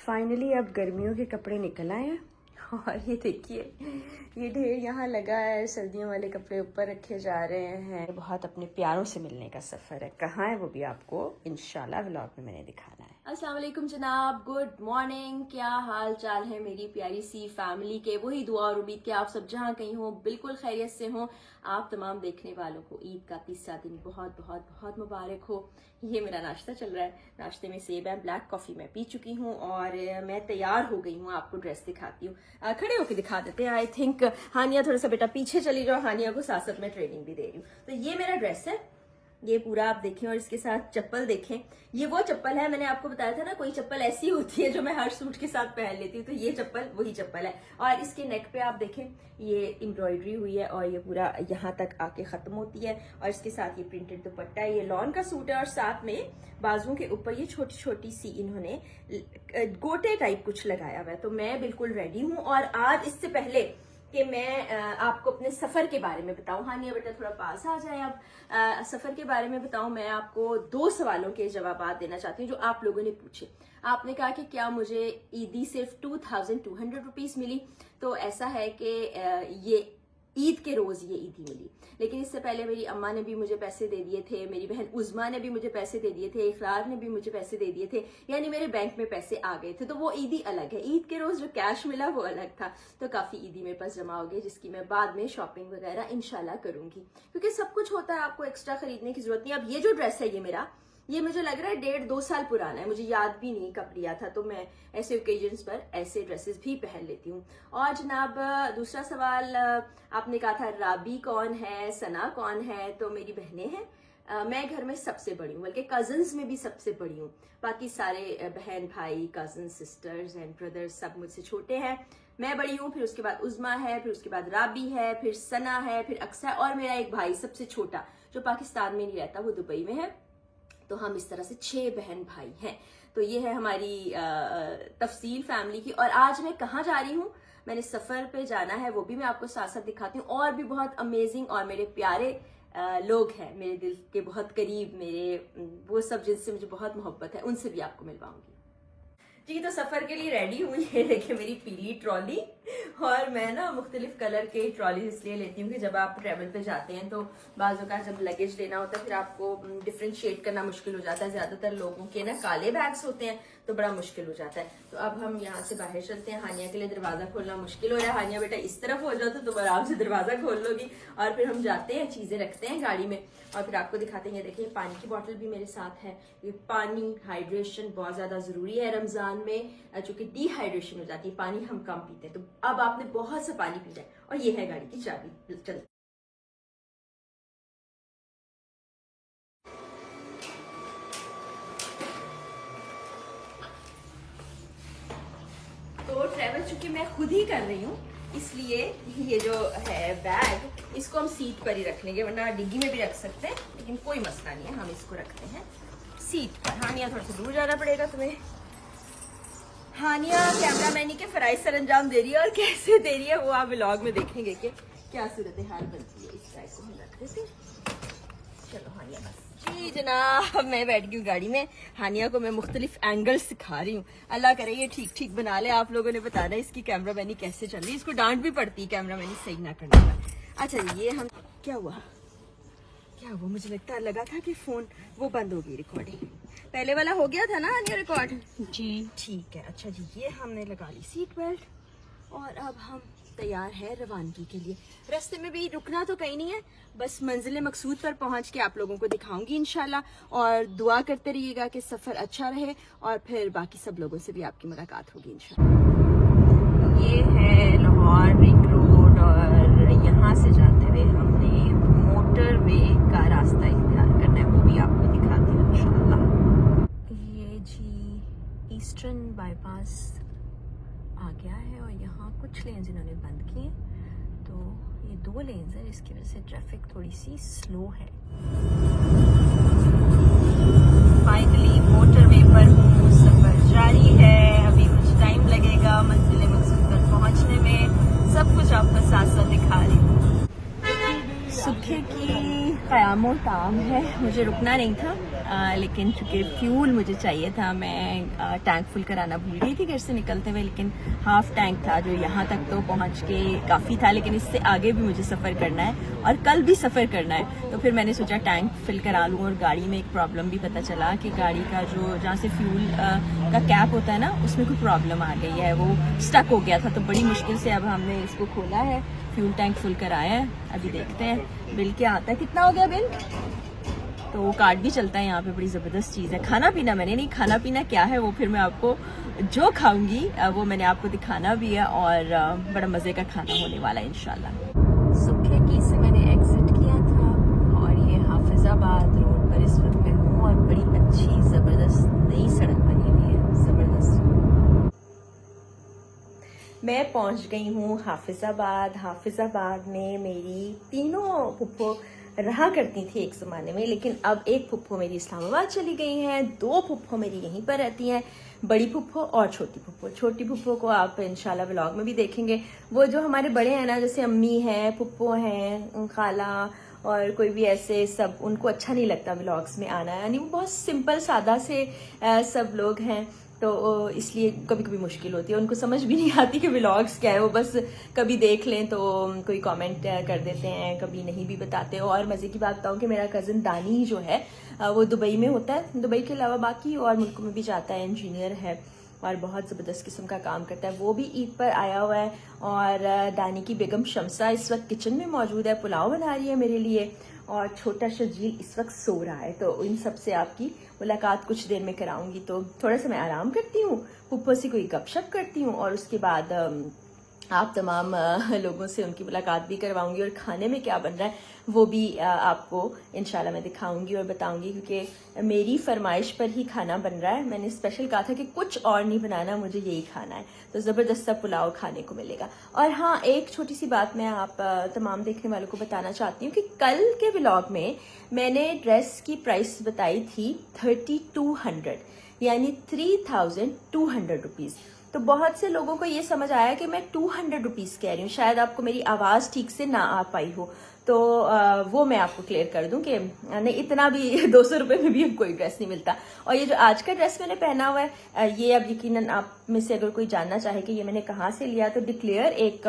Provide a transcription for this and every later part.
Finally अब गर्मियों के कपड़े निकल आए हैं और ये देखिए ये ढेर यहाँ लगा है। सर्दियों वाले कपड़े ऊपर रखे जा रहे हैं। बहुत अपने प्यारों से मिलने का सफ़र है। कहाँ है वो भी आपको इंशाल्लाह व्लॉग में मैंने दिखाना है। अस्सलाम वालेकुम जनाब, गुड मॉर्निंग। क्या हाल चाल है मेरी प्यारी सी फैमिली के? वही दुआ और उम्मीद कि आप सब जहाँ कहीं हो बिल्कुल खैरियत से हो। आप तमाम देखने वालों को ईद का तीसरा दिन बहुत बहुत बहुत मुबारक हो। ये मेरा नाश्ता चल रहा है। नाश्ते में सेब है, ब्लैक कॉफ़ी मैं पी चुकी हूँ और मैं तैयार हो गई हूँ। आपको ड्रेस दिखाती हूँ, खड़े होकर दिखा देते हैं। आई थिंक हानिया थोड़ा सा बेटा पीछे चली जाओ, हानिया को साथ साथ में ट्रेनिंग भी दे रही हूँ। तो ये मेरा ड्रेस है, ये पूरा आप देखें और इसके साथ चप्पल देखें। ये वो चप्पल है, मैंने आपको बताया था ना कोई चप्पल ऐसी होती है जो मैं हर सूट के साथ पहन लेती हूँ, तो ये चप्पल वही चप्पल है। और इसके नेक पे आप देखें ये एम्ब्रॉयडरी हुई है और ये पूरा यहाँ तक आके खत्म होती है। और इसके साथ ये प्रिंटेड दुपट्टा है। ये लॉन का सूट है और साथ में बाजुओं के ऊपर ये छोटी छोटी सी इन्होंने गोटे टाइप कुछ लगाया हुआ है। तो मैं बिल्कुल रेडी हूँ। और आज इससे पहले कि मैं आपको अपने सफ़र के बारे में बताऊं, हानिया बेटा थोड़ा पास आ जाए। अब सफ़र के बारे में बताऊं, मैं आपको 2 सवालों के जवाब देना चाहती हूँ जो आप लोगों ने पूछे। आपने कहा कि क्या मुझे ईदी सिर्फ 2200 रुपीज़ मिली? तो ऐसा है कि ये ईद के रोज़ ये ईदी मिली, लेकिन इससे पहले मेरी अम्मा ने भी मुझे पैसे दे दिए थे, मेरी बहन उज़मा ने भी मुझे पैसे दे दिए थे, इकरार ने भी मुझे पैसे दे दिए थे, यानी मेरे बैंक में पैसे आ गए थे। तो वो ईदी अलग है। ईद के रोज़ जो कैश मिला वो अलग था। तो काफ़ी ईदी मेरे पास जमा हो गई, जिसकी मैं बाद में शॉपिंग वगैरह इंशाल्लाह करूंगी, क्योंकि सब कुछ होता है, आपको एक्स्ट्रा खरीदने की जरूरत नहीं। अब ये जो ड्रेस है ये मेरा, ये मुझे लग रहा है 1.5-2 साल पुराना है, मुझे याद भी नहीं कब लिया था। तो मैं ऐसे ओकेजन्स पर ऐसे ड्रेसेस भी पहन लेती हूँ। और जनाब दूसरा सवाल आपने कहा था राबी कौन है, सना कौन है? तो मेरी बहनें हैं। मैं घर में सबसे बड़ी हूँ, बल्कि कजन्स में भी सबसे बड़ी हूँ। बाकी सारे बहन भाई, कजन, सिस्टर्स एंड ब्रदर्स सब मुझसे छोटे हैं। मैं बड़ी हूँ, फिर उसके बाद उज़मा है, फिर उसके बाद राबी है, फिर सना है, फिर अक्सा है और मेरा एक भाई सबसे छोटा जो पाकिस्तान में नहीं रहता, वो दुबई में है। तो हम इस तरह से 6 बहन भाई हैं। तो ये है हमारी तफसील फैमिली की। और आज मैं कहाँ जा रही हूँ? मैंने सफ़र पे जाना है, वो भी मैं आपको साथ साथ दिखाती हूँ। और भी बहुत अमेजिंग और मेरे प्यारे लोग हैं, मेरे दिल के बहुत करीब, मेरे वो सब जिनसे मुझे बहुत मोहब्बत है, उनसे भी आपको मिलवाऊंगी जी। तो सफ़र के लिए रेडी हूँ। ये देखिए मेरी पीली ट्रॉली। और मैं ना मुख्तलिफ कलर के ट्रॉली इसलिए लेती हूँ कि जब आप ट्रैवल पे जाते हैं तो बाज़ों का जब लगेज लेना होता है फिर आपको डिफ्रेंशिएट करना मुश्किल हो जाता है। ज़्यादातर लोगों के ना काले बैग्स होते हैं तो बड़ा मुश्किल हो जाता है। तो अब हम यहाँ से बाहर चलते हैं। हानिया के लिए दरवाज़ा खोलना मुश्किल हो रहा है। हानिया बेटा इस तरफ हो जाओ तो तुम आराम से दरवाज़ा खोल लोगी। और फिर हम जाते हैं, चीज़ें रखते हैं गाड़ी में और फिर आपको दिखाते हैं। देखिए पानी की बोतल भी मेरे साथ है। ये पानी, हाइड्रेशन बहुत ज़्यादा ज़रूरी है रमज़ान में, चूँकि डिहाइड्रेशन हो जाती है, पानी हम कम पीते हैं। तो अब आपने बहुत सा पानी पीना है। और ये है गाड़ी की चाबी। चल तो ट्रैवल चूंकि मैं खुद ही कर रही हूँ, इसलिए ये जो है बैग, इसको हम सीट पर ही रख लेंगे, वरना डिग्गी में भी रख सकते हैं, लेकिन कोई मसला नहीं है, हम इसको रखते हैं सीट पर। हानिया थोड़ा सा दूर जाना पड़ेगा तुम्हें। हानिया कैमरामैनी के फराइज सर अंजाम दे रही है और कैसे दे रही है वो आप व्लॉग में देखेंगे कि क्या सूरत हाल बनती है। इस बैग को हम रख देते। चलो हानिया बस जी जनाब, मैं बैठ गई हूँ गाड़ी में। हानिया को मैं मुख्तलिफ एंगल सिखा रही हूँ। अल्लाह करे ये ठीक ठीक बना ले। आप लोगों ने बताना इसकी कैमरामैनी कैसे चल रही है। इसको डांट भी पड़ती है कैमरामैनी सही ना करने का। अच्छा ये हम क्या हुआ मुझे लगता है लगा था कि फोन वो बंद हो गई, रिकॉर्डिंग पहले वाला हो गया था ना हानिया रिकॉर्ड जी, ठीक है। अच्छा जी, ये हमने लगा ली सीट बेल्ट और अब हम तैयार है रवानगी के लिए। रास्ते में भी रुकना तो कहीं नहीं है, बस मंजिल मकसूद पर पहुंच के आप लोगों को दिखाऊंगी इंशाल्लाह। और दुआ करते रहिएगा कि सफ़र अच्छा रहे और फिर बाकी सब लोगों से भी आपकी मुलाकात होगी इंशाल्लाह। ये है लाहौर रिंग रोड और यहाँ से जाते हुए हमने मोटरवे का रास्ता इख्तियार करना है, वो भी आपको दिखाती हूँ इंशाल्लाह। ये जी ईस्टर्न बाईपास आ गया है और यहाँ कुछ लेन्स इन्होंने बंद किए, तो ये 2 लेन्स है जिसकी वजह से ट्रैफिक थोड़ी सी स्लो है। फाइनली मोटरवे पर हूँ, सफ़र जारी है। अभी कुछ टाइम लगेगा मंजिल मकसूद तक पहुँचने में। सब कुछ आपको साथ साथ दिखा रही हूँ। सुबह की क़यामो ताम है, मुझे रुकना नहीं था लेकिन चूंकि फ्यूल मुझे चाहिए था, मैं टैंक फुल कराना भूल गई थी घर से निकलते हुए, लेकिन हाफ टैंक था जो यहाँ तक तो पहुँच के काफ़ी था, लेकिन इससे आगे भी मुझे सफ़र करना है और कल भी सफ़र करना है। तो फिर मैंने सोचा टैंक फिल करा लूँ। और गाड़ी में एक प्रॉब्लम भी पता चला कि गाड़ी का जो जहाँ से फ्यूल का कैप होता है ना, उसमें कोई प्रॉब्लम आ गई है, वो स्टक हो गया था। तो बड़ी मुश्किल से अब हमने इसको खोला है, फ्यूल टैंक फुल कराया है। अभी देखते हैं बिल क्या आता है। कितना हो गया बिल? तो कार्ड भी चलता है यहाँ पे, बड़ी ज़बरदस्त चीज़ है। खाना पीना मैंने नहीं, खाना पीना क्या है वो फिर मैं आपको जो खाऊंगी वो मैंने आपको दिखाना भी है, और बड़ा मज़े का खाना होने वाला है इंशाल्लाह। सुखे की से मैंने एग्जिट किया था और ये हाफिजाबाद रोड पर इस वक्त मैं हूँ, और बड़ी अच्छी ज़बरदस्त नई सड़क बनी हुई है, ज़बरदस्त। मैं पहुँच गई हूँ हाफिजाबाद। हाफिजाबाद में मेरी तीनों फुप्पो रहा करती थी एक ज़माने में, लेकिन अब एक फुप्पो मेरी इस्लामाबाद चली गई हैं, 2 फुप्पो मेरी यहीं पर रहती हैं, बड़ी फुप्पो और छोटी फुप्पो। छोटी फुप्पो को आप इंशाल्लाह व्लॉग में भी देखेंगे। वो जो हमारे बड़े हैं ना, जैसे अम्मी हैं, फुप्पो हैं, खाला और कोई भी ऐसे सब, उनको अच्छा नहीं लगता व्लॉग्स में आना, यानी वो बहुत सिंपल सादा से सब लोग हैं, तो इसलिए कभी कभी मुश्किल होती है, उनको समझ भी नहीं आती कि व्लॉग्स क्या है। वो बस कभी देख लें तो कोई कमेंट कर देते हैं, कभी नहीं भी बताते। और मज़े की बात बताऊँ कि मेरा कज़न दानी जो है वो दुबई में होता है, दुबई के अलावा बाकी और मुल्कों में भी जाता है, इंजीनियर है और बहुत ज़बरदस्त किस्म का काम करता है। वो भी ईद पर आया हुआ है, और दानी की बेगम शमसा इस वक्त किचन में मौजूद है, पुलाव बना रही है मेरे लिए, और छोटा शजील इस वक्त सो रहा है। तो इन सब से आपकी मुलाकात कुछ देर में कराऊंगी। तो थोड़ा सा मैं आराम करती हूँ, फुप्पो से कोई गपशप करती हूँ, और उसके बाद आप तमाम लोगों से उनकी मुलाकात भी करवाऊंगी, और खाने में क्या बन रहा है वो भी आपको इंशाल्लाह मैं दिखाऊंगी और बताऊंगी, क्योंकि मेरी फरमाइश पर ही खाना बन रहा है। मैंने स्पेशल कहा था कि कुछ और नहीं बनाना, मुझे यही खाना है, तो ज़बरदस्त सा पुलाव खाने को मिलेगा। और हाँ, एक छोटी सी बात मैं आप तमाम देखने वालों को बताना चाहती हूँ कि कल के व्लॉग में मैंने ड्रेस की प्राइस बताई थी 3200, यानी 3200 रुपीज़। तो बहुत से लोगों को ये समझ आया कि मैं 200 रुपीज़ कह रही हूँ, शायद आपको मेरी आवाज़ ठीक से ना आ पाई हो, तो वो मैं आपको क्लियर कर दूं कि नहीं, इतना भी 200 रुपये में भी कोई ड्रेस नहीं मिलता। और ये जो आज का ड्रेस मैंने पहना हुआ है, ये अब यकीनन आप में से अगर कोई जानना चाहे कि ये मैंने कहाँ से लिया, तो डिक्लेयर एक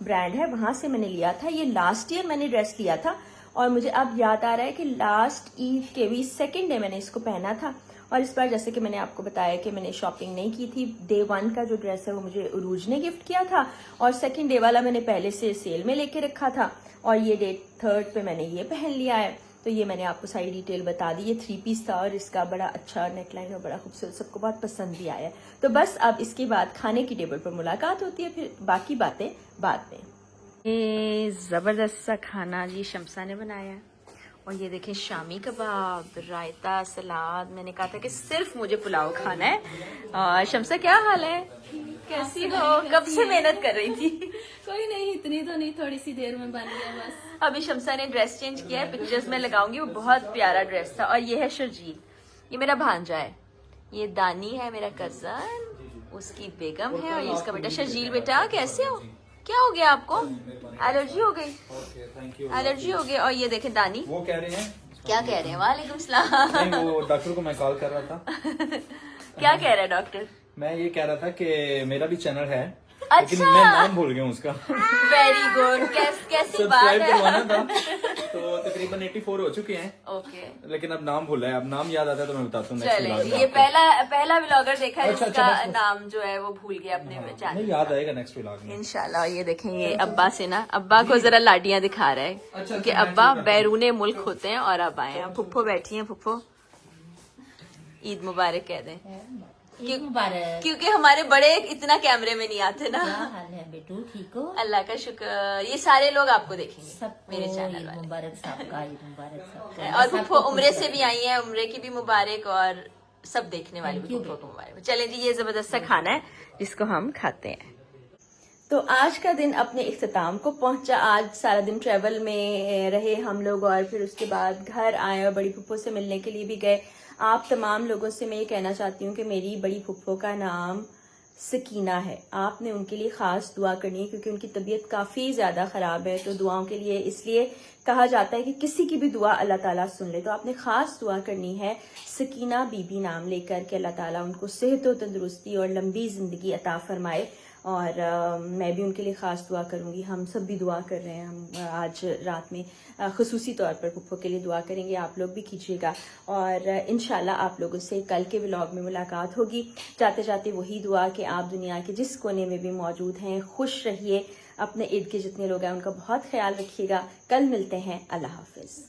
ब्रांड है, वहाँ से मैंने लिया था। ये लास्ट ईयर मैंने ड्रेस लिया था, और मुझे अब याद आ रहा है कि लास्ट ईद के भी 2nd डे मैंने इसको पहना था। और इस बार जैसे कि मैंने आपको बताया कि मैंने शॉपिंग नहीं की थी, डे 1 का जो ड्रेस है वो मुझे उरूज ने गिफ्ट किया था, और 2nd डे वाला मैंने पहले से सेल में लेके रखा था, और ये डे 3rd पे मैंने ये पहन लिया है। तो ये मैंने आपको सारी डिटेल बता दी। ये 3 पीस था, और इसका बड़ा अच्छा नेकलाइन और बड़ा खूबसूरत, सबको बहुत पसंद भी आया है। तो बस अब इसके बाद खाने की टेबल पर मुलाकात होती है, फिर बाकी बातें बाद में। ये ज़बरदस्त सा खाना जी शमसा ने बनाया है, और ये देखें शामी कबाब, रायता, सलाद। मैंने कहा था कि सिर्फ मुझे पुलाव खाना है। और शमसा क्या हाल है, कैसी हो? कब से मेहनत कर रही थी? कोई नहीं, इतनी तो नहीं, थोड़ी सी देर में बन गया बस। अभी शमसा ने ड्रेस चेंज किया है, पिक्चर्स में लगाऊंगी, वो बहुत प्यारा ड्रेस था। और ये है शर्जील, ये मेरा भांजा है, ये दानी है मेरा कजन, उसकी बेगम है, और ये उसका बेटा शर्जील। बेटा कैसे हो? क्या हो गया आपको? एलर्जी हो गई? एलर्जी हो गई। और ये देखें दानी, वो कह रहे हैं, क्या कह रहे हैं? वालेकुम सलाम। नहीं वो डॉक्टर को मैं कॉल कर रहा था। क्या कह रहा है डॉक्टर? मैं ये कह रहा था कि मेरा भी चैनल है, अच्छा। लेकिन मैं नाम भूल गया हूँ उसका। Very good. कैसी बात सब्सक्राइब है? करवाना था, तो तकरीबन 84 हो चुके हैं, ओके, लेकिन अब नाम भूला है। अब नाम याद आता है तो मैं बताता हूँ। चले। ये पहला व्लॉगर देखा है अच्छा, जिसका बस। नाम जो है वो भूल गया अपने चैनल। नहीं, याद आएगा नेक्स्ट व्लॉग में इंशाल्लाह। ये देखें, ये अब्बा से ना, अब्बा को जरा लाडियां दिखा रहा है, क्योंकि अब्बा बैरूने मुल्क होते हैं और अब आए हैं। फुप्पो बैठी हैं, फुप्पो ईद मुबारक कह दें, मुबारक। क्योंकि हमारे बड़े इतना कैमरे में नहीं आते ना। क्या हाल है बेटू, ठीक हो? अल्लाह का शुक्र। ये सारे लोग आपको देखेंगे सबको मेरे चैनल ईद वाले। मुबारक सबका, ईद मुबारक सबका। और फुप्पो उम्रे से भी आई हैं, उम्रे की भी मुबारक, और सब देखने वाले भी Thank you, फुप्पो को मुबारक। चलें जी, ये जबरदस्त सा खाना है जिसको हम खाते हैं। तो आज का दिन अपने इख्तिताम को पहुंचा। आज सारा दिन ट्रेवल में रहे हम लोग, और फिर उसके बाद घर आए और बड़ी फुप्पो से मिलने के लिए भी गए। आप तमाम लोगों से मैं ये कहना चाहती हूँ कि मेरी बड़ी फुप्पो का नाम सकीना है, आपने उनके लिए ख़ास दुआ करनी है क्योंकि उनकी तबीयत काफ़ी ज़्यादा ख़राब है। तो दुआओं के लिए इसलिए कहा जाता है कि किसी की भी दुआ अल्लाह ताला सुन ले, तो आपने ख़ास दुआ करनी है सकीना बीबी नाम लेकर के अल्लाह ताला उनको सेहत और तंदुरुस्ती और लंबी ज़िंदगी अता फरमाए। और मैं भी उनके लिए ख़ास दुआ करूँगी, हम सब भी दुआ कर रहे हैं। हम आज रात में ख़ुसूसी तौर पर पुप्पो के लिए दुआ करेंगे, आप लोग भी कीजिएगा। और इंशाल्लाह आप लोगों से कल के व्लॉग में मुलाकात होगी। जाते जाते वही दुआ कि आप दुनिया के जिस कोने में भी मौजूद हैं खुश रहिए, अपने इर्द के जितने लोग हैं उनका बहुत ख्याल रखिएगा। कल मिलते हैं, अल्लाह हाफिज़।